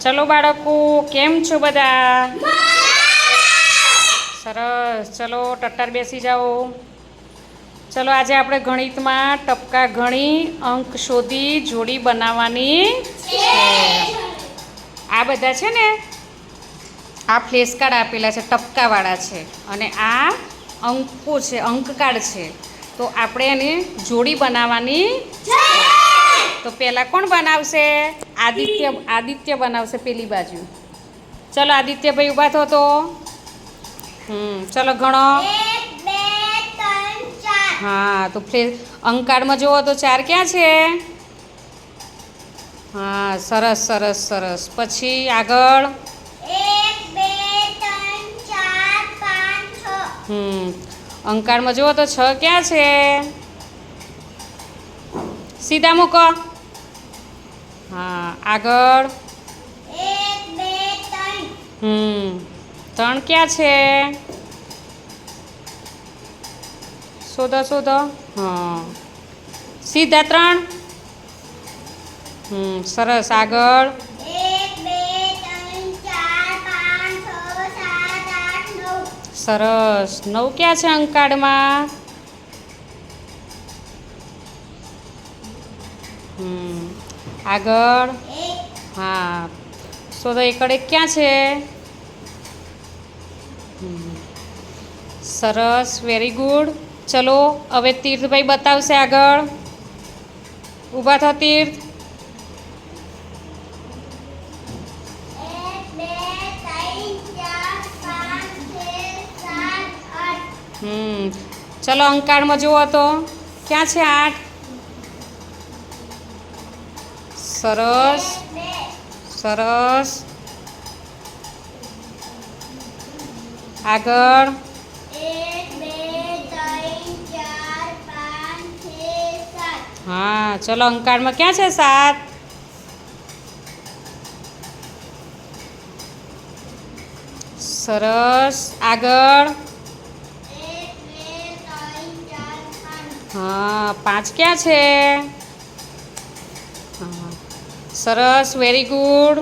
ચલો બાળકો, કેમ છો બધા? સરસ. ચલો ટટ્ટાર બેસી જાઓ. ચલો આજે આપણે ગણિતમાં ટપકા ગણી અંક શોધી જોડી બનાવવાની છે. આ બધા છે ને, આ ફ્લેશ કાર્ડ આપેલા છે, ટપકાવાળા છે, અને આ અંકો છે, અંક કાર્ડ છે. તો આપણે એની જોડી બનાવવાની છે. તો પહેલાં કોણ બનાવશે? આદિત્ય બનાવશે પેલી બાજુ. ચલો આદિત્યભાઈ ઊભા થો તો. ચલો ગણો. હા, તો અંક કાર્ડમાં જુઓ તો 4 ક્યાં છે? હા, સરસ સરસ સરસ. પછી આગળ 1 2 3 4 5 6. અંક કાર્ડમાં જુઓ તો 6 ક્યાં છે? સીધા મૂકો. હા, આગળ 1 2 3. 3 ક્યાં છે? શોધો. હા, સીધા 3. સરસ. આગળ 1 2 3 4 5 6 7 8 9. સરસ. 9 ક્યાં છે અંક કાર્ડમાં? આગળ 1. હા, શોધો. એકડ 1 ક્યાં છે? સરસ, વેરી ગુડ. ચલો હવે તીર્થભાઈ બતાવશે આગળ. ઊભા થા તીર્થ. 1 2 3 4 5 6 7 8. ચલો અંક કાર્ડમાં જુઓ તો ક્યાં છે? 8. સરસ 2 સરસ. આગળ 1 2 3 4 5 6 7. હા, ચલો અંક કાર્ડમાં ક્યાં છે? 7. સરસ. આગળ 1 2 3 4 5. હા, 5 ક્યાં છે? હા, સરસ, વેરી ગુડ.